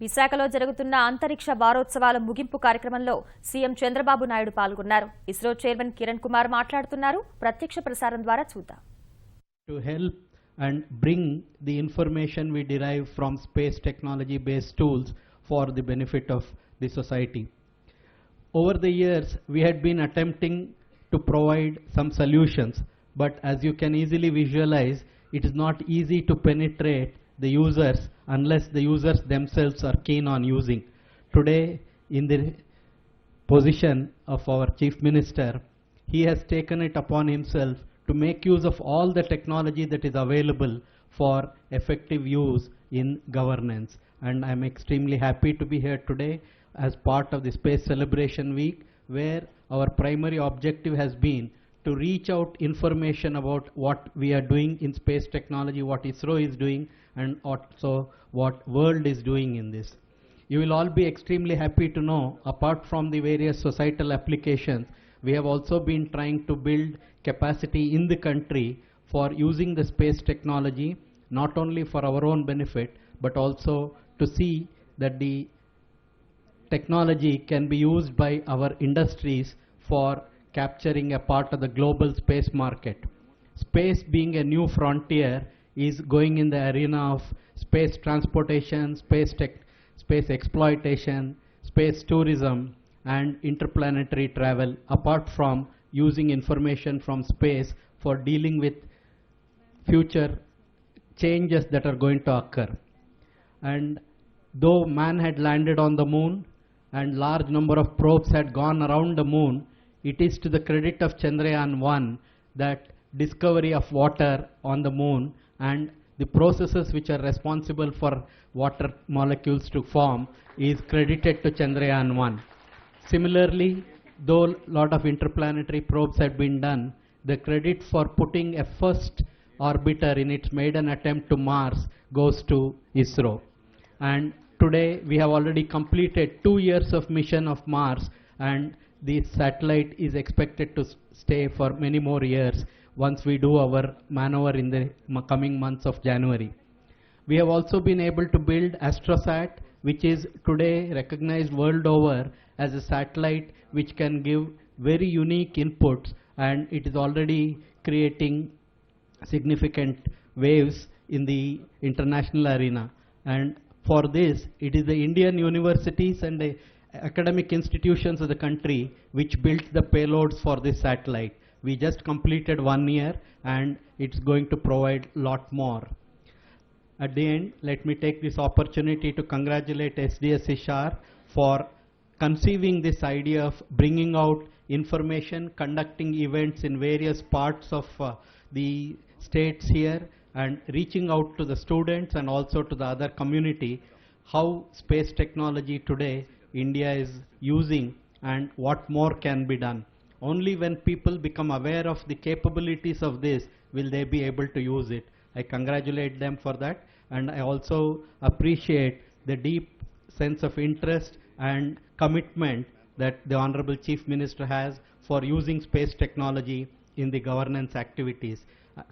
విశాఖలో జరుగుతున్న అంతరిక్ష వారోత్సవాల ముగింపు కార్యక్రమంలో సీఎం చంద్రబాబు నాయుడు పాల్గొన్నారు. ఇస్రో చైర్మన్ కిరణ్ కుమార్ మాట్లాడుతున్నారు. ప్రత్యక్ష ప్రసారం ద్వారా చూద్దాం. To help and bring the information we derive from space technology based tools for the benefit of the society. Over the years, we had been attempting to provide some solutions, but as you can easily visualize, it is not easy to penetrate the users unless the users themselves are keen on using. Today, in the position of our Chief Minister, he has taken it upon himself to make use of all the technology that is available for effective use in governance. And I'm extremely happy to be here today as part of the Space Celebration Week, where our primary objective has been to reach out information about what we are doing in space technology, what ISRO is doing, and also what world is doing in this. You will all be extremely happy to know, apart from the various societal applications, we have also been trying to build capacity in the country for using the space technology, not only for our own benefit, but also to see that the technology can be used by our industries for capturing a part of the global space market. Space, being a new frontier, is going in the arena of space transportation, space exploitation, space tourism, and interplanetary travel, apart from using information from space for dealing with future changes that are going to occur. And though man had landed on the moon and large number of probes had gone around the moon, it is to the credit of Chandrayaan-1 that discovery of water on the moon and the processes which are responsible for water molecules to form is credited to Chandrayaan-1. Similarly, though a lot of interplanetary probes had been done, the credit for putting a first orbiter in its maiden attempt to Mars goes to ISRO. And today we have already completed 2 years of mission of Mars, and the satellite is expected to stay for many more years once we do our maneuver in the coming months of January. We have also been able to build AstroSat, which is today recognized world over as a satellite which can give very unique inputs, and it is already creating significant waves in the international arena. And for this, it is the Indian universities and the academic institutions of the country which built the payloads for this satellite. We just completed 1 year, and it's going to provide a lot more. At the end, let me take this opportunity to congratulate SDS Ishar for conceiving this idea of bringing out information, conducting events in various parts of the states here, and reaching out to the students and also to the other community how space technology today India is using and what more can be done. Only when people become aware of the capabilities of this will they be able to use it. I congratulate them for that, and I also appreciate the deep sense of interest and commitment that the Honorable Chief Minister has for using space technology in the governance activities.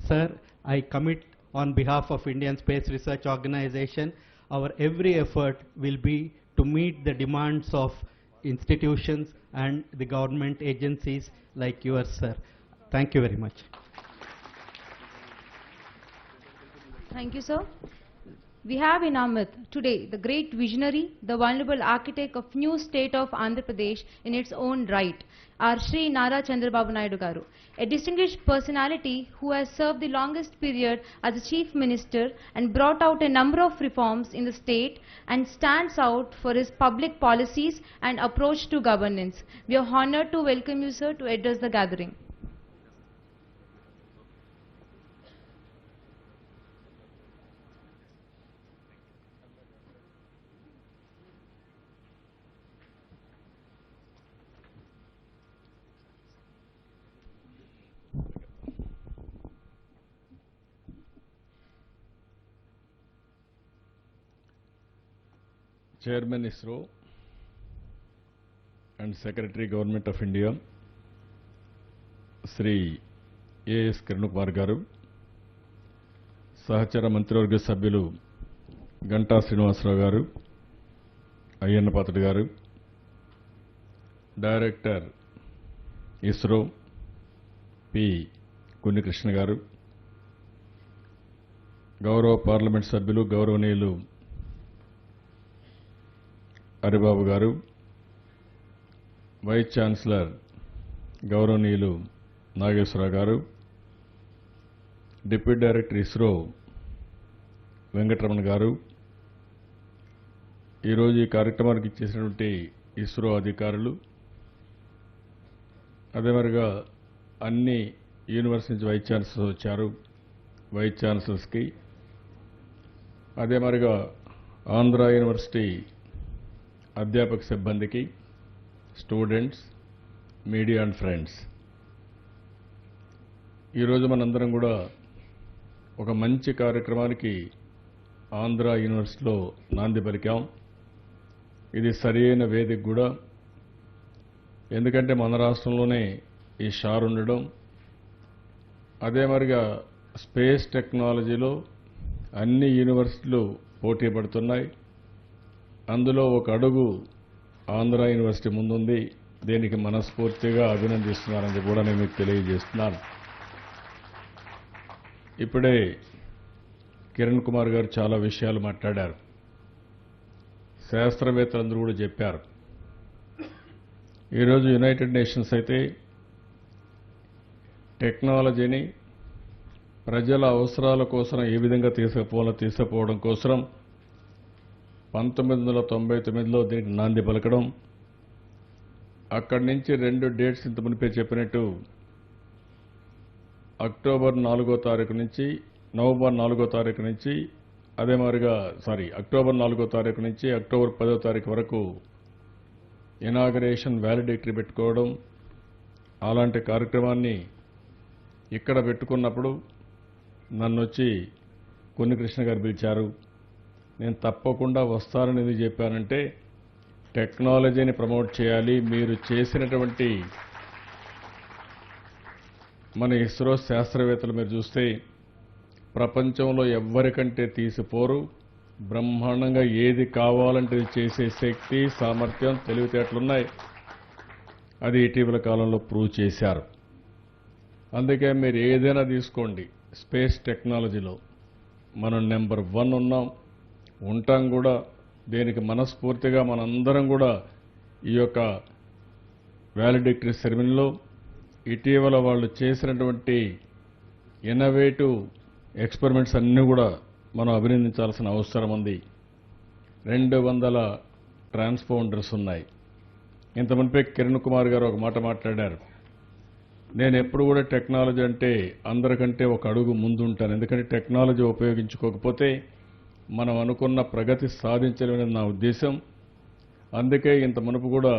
Sir, I commit on behalf of Indian Space Research Organization, our every effort will be to meet the demands of institutions and the government agencies like yours, sir. Thank you very much. Thank you, sir. We have in our midst today the great visionary, the vulnerable architect of new state of Andhra Pradesh in its own right, our Shri Nara Chandrababu Naidu Garu, a distinguished personality who has served the longest period as the Chief Minister and brought out a number of reforms in the state and stands out for his public policies and approach to governance. We are honored to welcome you, sir, to address the gathering. Chairman ISRO and Secretary Government of India, Sri A.S. Kiran Kumar Garu, సహచర మంత్రివర్గ సభ్యులు గంటా శ్రీనివాసరావు గారు, అయ్యన్న పాత్రుడు గారు, director ISRO P కున్నికృష్ణ గారు, గౌరవ parliament సభ్యులు గౌరవనీయులు హరిబాబు గారు, వైస్ ఛాన్సలర్ గౌరవనీయులు నాగేశ్వరరావు గారు, డిప్యూటీ డైరెక్టర్ ఇస్రో వెంకటరమణ గారు, ఈరోజు ఈ కార్యక్రమానికి ఇచ్చేసినటువంటి ఇస్రో అధికారులు, అదే మరిగా అన్ని యూనివర్సిటీ నుంచి వైస్ ఛాన్సలర్స్ వచ్చారు, వైస్ ఛాన్సలర్స్కి, అదే మరిగా ఆంధ్ర యూనివర్సిటీ అధ్యాపక సిబ్బందికి, స్టూడెంట్స్, మీడియా అండ్ ఫ్రెండ్స్, ఈరోజు మనందరం కూడా ఒక మంచి కార్యక్రమానికి ఆంధ్ర యూనివర్సిటీలో నాంది పలికాం. ఇది సరైన వేదిక కూడా, ఎందుకంటే మన రాష్ట్రంలోనే ఈ షార్ ఉండడం, అదే మరిగా స్పేస్ టెక్నాలజీలో అన్ని యూనివర్సిటీలు పోటీ పడుతున్నాయి. అందులో ఒక అడుగు ఆంధ్ర యూనివర్సిటీ ముందుంది. దీనికి మనస్ఫూర్తిగా అభినందిస్తున్నానని కూడా నేను మీకు తెలియజేస్తున్నాను. ఇప్పుడే కిరణ్ కుమార్ గారు చాలా విషయాలు మాట్లాడారు. శాస్త్రవేత్తలందరూ కూడా చెప్పారు. ఈరోజు యునైటెడ్ నేషన్స్ అయితే టెక్నాలజీని ప్రజల అవసరాల కోసం ఏ విధంగా తీసుకుపోవడం కోసం 1999లో దీనికి నాంది పలకడం, అక్కడి నుంచి 2 డేట్స్ ఇంత మునిపే చెప్పినట్టు అక్టోబర్ 4వ తారీఖు నుంచి నవంబర్ 4వ తారీఖు నుంచి అక్టోబర్ 4వ తారీఖు నుంచి అక్టోబర్ 10వ తారీఖు వరకు ఇనాగరేషన్ వ్యాలిడిక్టరీ పెట్టుకోవడం, అలాంటి కార్యక్రమాన్ని ఇక్కడ పెట్టుకున్నప్పుడు నన్ను వచ్చి కున్నికృష్ణ గారు పిలిచారు. నేను తప్పకుండా వస్తానని ఎందుకు చెప్పానంటే, టెక్నాలజీని ప్రమోట్ చేయాలి. మీరు చేసినటువంటి మన ఇస్రో శాస్త్రవేత్తలు మీరు చూస్తే ప్రపంచంలో ఎవ్వరికంటే తీసిపోరు. బ్రహ్మాండంగా ఏది కావాలంటే చేసే శక్తి, సామర్థ్యం, తెలివితేటలున్నాయి. అది ఇటీవల కాలంలో ప్రూవ్ చేశారు. అందుకే మీరు ఏదైనా తీసుకోండి, స్పేస్ టెక్నాలజీలో మనం నెంబర్ 1 ఉన్నాం, ఉంటాం కూడా. దీనికి మనస్ఫూర్తిగా మనందరం కూడా ఈ యొక్క వ్యాలిడిక్టరీ సెరమనీలో ఇటీవల వాళ్ళు చేసినటువంటి ఇన్నోవేటివ్ ఎక్స్పెరిమెంట్స్ అన్నీ కూడా మనం అభినందించాల్సిన అవసరం ఉంది. 200 ట్రాన్స్పౌండర్స్ ఉన్నాయి. ఇంత మునిపే కిరణ్ కుమార్ గారు ఒక మాట మాట్లాడారు. నేను ఎప్పుడు కూడా టెక్నాలజీ అంటే అందరికంటే ఒక అడుగు ముందుంటాను. ఎందుకంటే టెక్నాలజీ ఉపయోగించుకోకపోతే మనం అనుకున్న ప్రగతి సాధించలేమని నా ఉద్దేశం. అందుకే ఇంత మునుపు కూడా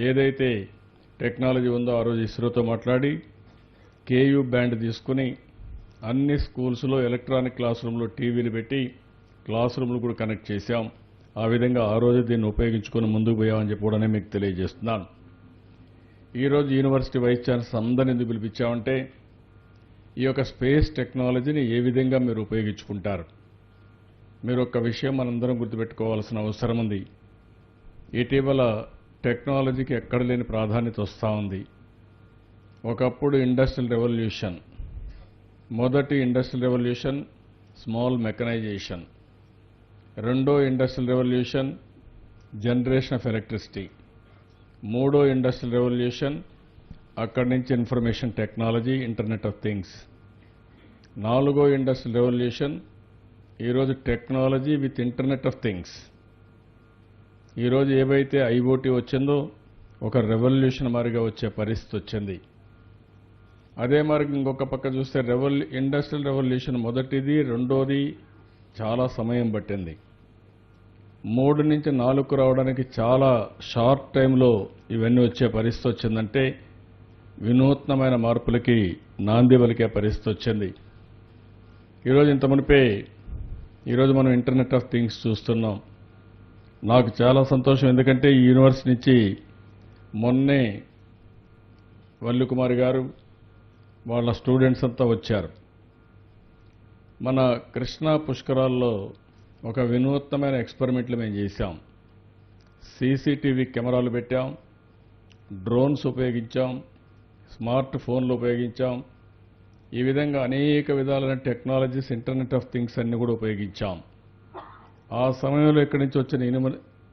ఏదైతే టెక్నాలజీ ఉందో ఆ రోజు ఇస్రోతో మాట్లాడి కేయూ బ్యాండ్ తీసుకుని అన్ని స్కూల్స్లో ఎలక్ట్రానిక్ క్లాస్ రూమ్లో టీవీలు పెట్టి క్లాస్ రూమ్లు కూడా కనెక్ట్ చేశాం. ఆ విధంగా ఆ రోజు దీన్ని ఉపయోగించుకొని ముందుకు పోయామని చెప్పి కూడా మీకు తెలియజేస్తున్నాను. ఈరోజు యూనివర్సిటీ వైస్ ఛాన్సలర్ అందరిని ఎందుకు పిలిపించామంటే, ఈ యొక్క స్పేస్ టెక్నాలజీని ఏ విధంగా మీరు ఉపయోగించుకుంటారు. మీరు ఒక్క విషయం మనందరం గుర్తుపెట్టుకోవాల్సిన అవసరం ఉంది. ఇటీవల టెక్నాలజీకి ఎక్కడ లేని ప్రాధాన్యత వస్తూ ఉంది. ఒకప్పుడు ఇండస్ట్రియల్ రెవల్యూషన్, మొదటి ఇండస్ట్రియల్ రెవల్యూషన్ స్మాల్ మెకనైజేషన్, రెండో industrial revolution generation of electricity, మూడో ఇండస్ట్రియల్ రెవల్యూషన్ అక్కడి నుంచి information technology, internet of things, నాలుగో ఇండస్ట్రియల్ రెవల్యూషన్ ఈరోజు technology with internet of things. ఈరోజు ఏవైతే ఐఓటీ వచ్చిందో ఒక రెవల్యూషన్ మారిగా వచ్చే పరిస్థితి వచ్చింది. అదే మరి ఇంకొక పక్క చూస్తే ఇండస్ట్రియల్ రెవల్యూషన్ మొదటిది, రెండోది చాలా సమయం పట్టింది. 3 నుంచి 4 రావడానికి చాలా షార్ట్ టైంలో ఇవన్నీ వచ్చే పరిస్థితి వచ్చిందంటే వినూత్నమైన మార్పులకి నాంది పలికే పరిస్థితి వచ్చింది. ఈరోజు ఇంత మునిపే ఈరోజు మనం ఇంటర్నెట్ ఆఫ్ థింగ్స్ చూస్తున్నాం. నాకు చాలా సంతోషం, ఎందుకంటే ఈ యూనివర్సిటీ నుంచి మొన్నే వల్లికుమారి గారు వాళ్ళ స్టూడెంట్స్ అంతా వచ్చారు. మన కృష్ణా పుష్కరాల్లో ఒక వినూత్నమైన ఎక్స్పెరిమెంట్లు మేము చేశాం. సీసీటీవీ కెమెరాలు పెట్టాం, డ్రోన్స్ ఉపయోగించాం, స్మార్ట్ ఫోన్లు ఉపయోగించాం. ఈ విధంగా అనేక విధాలైన టెక్నాలజీస్, ఇంటర్నెట్ ఆఫ్ థింగ్స్ అన్ని కూడా ఉపయోగించాం. ఆ సమయంలో ఇక్కడి నుంచి వచ్చిన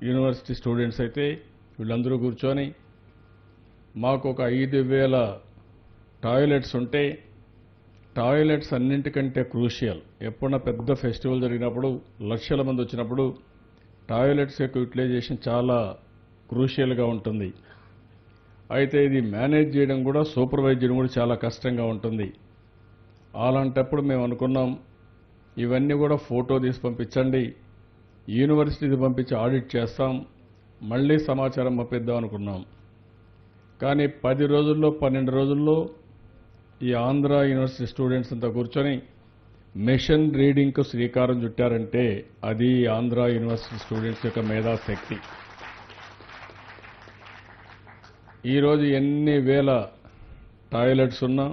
యూనివర్సిటీ స్టూడెంట్స్ అయితే వీళ్ళందరూ కూర్చొని మాకు ఒక 5,000 టాయిలెట్స్ ఉంటే, టాయిలెట్స్ అన్నింటికంటే క్రూషియల్. ఎప్పుడన్నా పెద్ద ఫెస్టివల్ జరిగినప్పుడు, లక్షల మంది వచ్చినప్పుడు టాయిలెట్స్ యొక్క యూటిలైజేషన్ చాలా క్రూషియల్గా ఉంటుంది. అయితే ఇది మేనేజ్ చేయడం కూడా, సూపర్వైజ్ చేయడం కూడా చాలా కష్టంగా ఉంటుంది. అలాంటప్పుడు మేము అనుకున్నాం, ఇవన్నీ కూడా ఫోటో తీసి పంపించండి, యూనివర్సిటీకి పంపించి ఆడిట్ చేస్తాం, మళ్ళీ సమాచారం పంపిద్దాం అనుకున్నాం. కానీ 10 రోజుల్లో 12 రోజుల్లో ఈ ఆంధ్ర యూనివర్సిటీ స్టూడెంట్స్ అంతా కూర్చొని మెషిన్ రీడింగ్కు శ్రీకారం చుట్టారంటే అది ఆంధ్ర యూనివర్సిటీ స్టూడెంట్స్ యొక్క మేధాశక్తి. ఈరోజు ఎన్ని వేల టాయిలెట్స్ ఉన్నా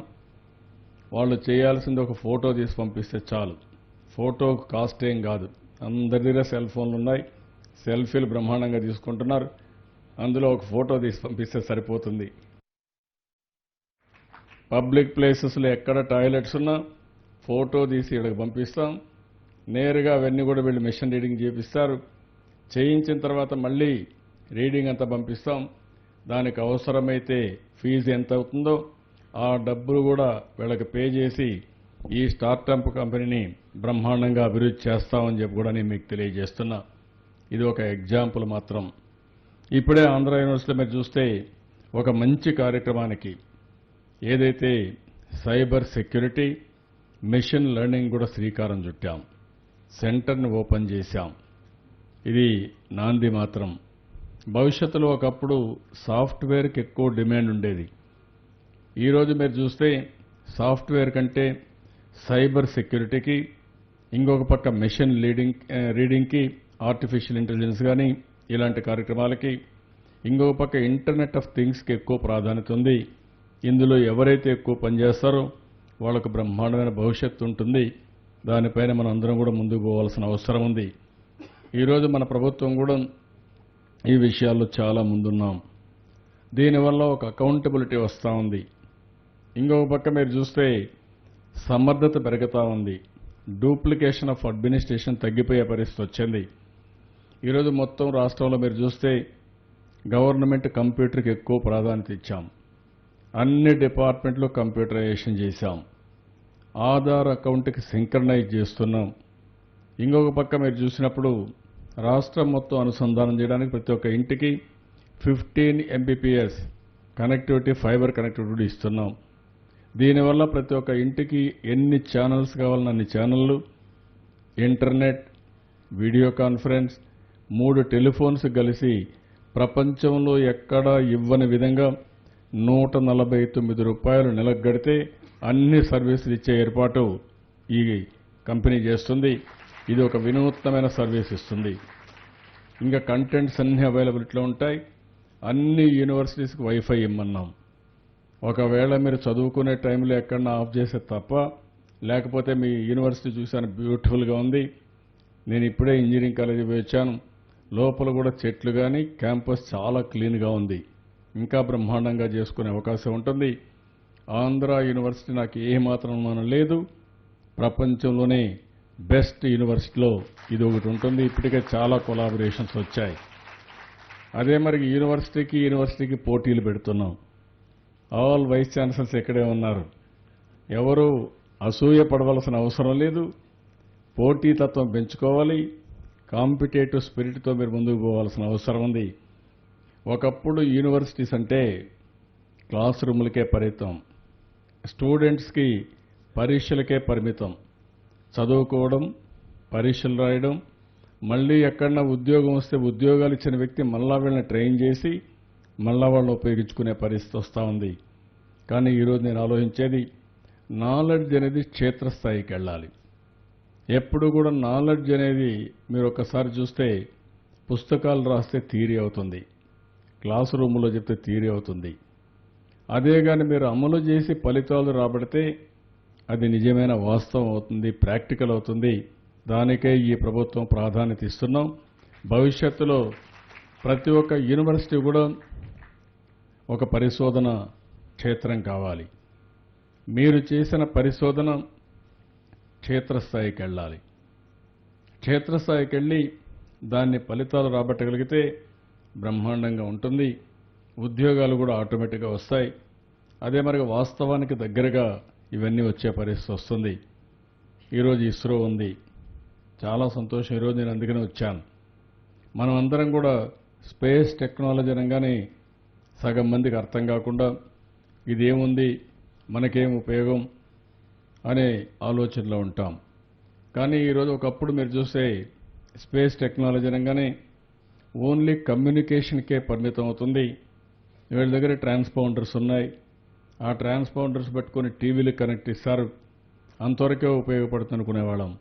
వాళ్ళు చేయాల్సింది ఒక ఫోటో తీసి పంపిస్తే చాలు. ఫోటోకు కాస్ట్ ఏం కాదు. అందరి దగ్గర సెల్ ఫోన్లు ఉన్నాయి, సెల్ఫీలు బ్రహ్మాండంగా తీసుకుంటున్నారు. అందులో ఒక ఫోటో తీసి పంపిస్తే సరిపోతుంది. పబ్లిక్ ప్లేసెస్లో ఎక్కడ టాయిలెట్స్ ఉన్నా ఫోటో తీసి ఇక్కడికి పంపిస్తాం. నేరుగా అవన్నీ కూడా వీళ్ళు మెషిన్ రీడింగ్ చేపిస్తారు. చేయించిన తర్వాత మళ్ళీ రీడింగ్ అంతా పంపిస్తాం. దానికి అవసరమైతే ఫీజు ఎంత అవుతుందో ఆ డబ్బులు కూడా వీళ్ళకి పే చేసి ఈ స్టార్టప్ కంపెనీని బ్రహ్మాండంగా అభివృద్ధి చేస్తామని చెప్పి కూడా నేను మీకు తెలియజేస్తున్నా. ఇది ఒక ఎగ్జాంపుల్ మాత్రం. ఇప్పుడే ఆంధ్ర యూనివర్సిటీలో మీరు చూస్తే ఒక మంచి కార్యక్రమానికి, ఏదైతే సైబర్ సెక్యూరిటీ, మెషిన్ లెర్నింగ్ కూడా శ్రీకారం చుట్టాం. సెంటర్ని ఓపెన్ చేశాం. ఇది నాంది మాత్రం. భవిష్యత్తులో ఒకప్పుడు సాఫ్ట్వేర్కి ఎక్కువ డిమాండ్ ఉండేది. ఈరోజు మీరు చూస్తే సాఫ్ట్వేర్ కంటే సైబర్ సెక్యూరిటీకి, ఇంకొక పక్క మెషిన్ రీడింగ్కి, ఆర్టిఫిషియల్ ఇంటెలిజెన్స్ కానీ ఇలాంటి కార్యక్రమాలకి, ఇంకొక పక్క ఇంటర్నెట్ ఆఫ్ థింగ్స్కి ఎక్కువ ప్రాధాన్యత ఉంది. ఇందులో ఎవరైతే ఎక్కువ పనిచేస్తారో వాళ్ళకు బ్రహ్మాండమైన భవిష్యత్తు ఉంటుంది. దానిపైన మనం అందరం కూడా ముందుకు పోవాల్సిన అవసరం ఉంది. ఈరోజు మన ప్రభుత్వం కూడా ఈ విషయాల్లో చాలా ముందున్నాం. దీనివల్ల ఒక అకౌంటబిలిటీ వస్తూ ఉంది. ఇంకొక పక్క మీరు చూస్తే సమర్థత పెరుగుతూ ఉంది. డూప్లికేషన్ ఆఫ్ అడ్మినిస్ట్రేషన్ తగ్గిపోయే పరిస్థితి వచ్చింది. ఈరోజు మొత్తం రాష్ట్రంలో మీరు చూస్తే గవర్నమెంట్ కంప్యూటర్కి ఎక్కువ ప్రాధాన్యత ఇచ్చాం. అన్ని డిపార్ట్మెంట్లో కంప్యూటరైజేషన్ చేశాం. ఆధార్ అకౌంట్కి సింక్రనైజ్ చేస్తున్నాం. ఇంకొక పక్క మీరు చూసినప్పుడు రాష్ట్రం మొత్తం అనుసంధానం చేయడానికి ప్రతి ఒక్క ఇంటికి 15 Mbps కనెక్టివిటీ, ఫైబర్ కనెక్టివిటీ ఇస్తున్నాం. దీనివల్ల ప్రతి ఒక్క ఇంటికి ఎన్ని ఛానల్స్ కావాలన్న అన్ని ఛానళ్లు, ఇంటర్నెట్, వీడియో కాన్ఫరెన్స్, 3 టెలిఫోన్స్ కలిసి ప్రపంచంలో ఎక్కడా ఇవ్వని విధంగా 149 రూపాయలు నెలకు గడితే అన్ని సర్వీసులు ఇచ్చే ఏర్పాటు ఈ కంపెనీ చేస్తుంది. ఇది ఒక వినూత్నమైన సర్వీస్ ఇస్తుంది. ఇంకా కంటెంట్స్ అన్ని అవైలబిలిటీలో ఉంటాయి. అన్ని యూనివర్సిటీస్కి వైఫై ఇమ్మన్నాం. ఒకవేళ మీరు చదువుకునే టైంలో ఎక్కడన్నా ఆఫ్ చేసే తప్ప, లేకపోతే మీ యూనివర్సిటీ చూశాను బ్యూటిఫుల్గా ఉంది. నేను ఇప్పుడే ఇంజనీరింగ్ కాలేజీ పోయి వచ్చాను. లోపల కూడా చెట్లు కానీ క్యాంపస్ చాలా క్లీన్గా ఉంది. ఇంకా బ్రహ్మాండంగా చేసుకునే అవకాశం ఉంటుంది. ఆంధ్ర యూనివర్సిటీ నాకు ఏమాత్రం అనుమానం లేదు, ప్రపంచంలోనే బెస్ట్ యూనివర్సిటీలో ఇది ఒకటి ఉంటుంది. ఇప్పటికే చాలా కొలాబరేషన్స్ వచ్చాయి. అదే మరి యూనివర్సిటీకి పోటీలు పెడుతున్నాం. ఆల్ వైస్ ఛాన్సలర్స్ ఇక్కడే ఉన్నారు. ఎవరు అసూయ పడవలసిన అవసరం లేదు. పోటీతత్వం పెంచుకోవాలి. కాంపిటేటివ్ స్పిరిట్తో మీరు ముందుకు పోవాల్సిన అవసరం ఉంది. ఒకప్పుడు యూనివర్సిటీస్ అంటే క్లాస్ రూములకే పరిమితం, స్టూడెంట్స్కి పరీక్షలకే పరిమితం. చదువుకోవడం, పరీక్షలు రాయడం, మళ్ళీ ఎక్కడన్నా ఉద్యోగం వస్తే ఉద్యోగాలు ఇచ్చిన వ్యక్తి మళ్ళా వీళ్ళని ట్రైన్ చేసి మళ్ళా వాళ్ళని ఉపయోగించుకునే పరిస్థితి వస్తూ ఉంది. కానీ ఈరోజు నేను ఆలోచించేది, నాలెడ్జ్ అనేది క్షేత్రస్థాయికి వెళ్ళాలి. ఎప్పుడు కూడా నాలెడ్జ్ అనేది మీరు ఒక్కసారి చూస్తే పుస్తకాలు రాస్తే థియరీ అవుతుంది, క్లాస్ రూములో చెప్తే థియరీ అవుతుంది. అదే కానీ మీరు అమలు చేసి ఫలితాలు రాబడితే అది నిజమైన వాస్తవం అవుతుంది, ప్రాక్టికల్ అవుతుంది. దానికే ఈ ప్రభుత్వం ప్రాధాన్యత ఇస్తున్నాం. భవిష్యత్తులో ప్రతి ఒక్క యూనివర్సిటీ కూడా ఒక పరిశోధన క్షేత్రం కావాలి. మీరు చేసిన పరిశోధన క్షేత్రస్థాయికి వెళ్ళాలి. క్షేత్రస్థాయికి వెళ్ళి దాన్ని ఫలితాలు రాబట్టగలిగితే బ్రహ్మాండంగా ఉంటుంది. ఉద్యోగాలు కూడా ఆటోమేటిక్గా వస్తాయి. అదే మరి వాస్తవానికి దగ్గరగా ఇవన్నీ వచ్చే పరిస్థితి వస్తుంది. ఈరోజు ఇస్రో ఉంది, చాలా సంతోషం. ఈరోజు నేను అందుకనే వచ్చాను. మనం అందరం కూడా స్పేస్ టెక్నాలజీ అనగానే సగం మందికి అర్థం కాకుండా ఇదేముంది, మనకేం ఉపయోగం అనే ఆలోచనలో ఉంటాం. కానీ ఈరోజు ఒకప్పుడు మీరు చూస్తే స్పేస్ టెక్నాలజీ అనగానే ఓన్లీ కమ్యూనికేషన్కే పరిమితం అవుతుంది. వీళ్ళ దగ్గర ట్రాన్స్పౌండర్స్ ఉన్నాయి. ఆ ట్రాన్స్పౌండర్స్ పెట్టుకొని టీవీలు కనెక్ట్ ఇస్తారు, అంతవరకే ఉపయోగపడుతుంది అనుకునేవాళ్ళం.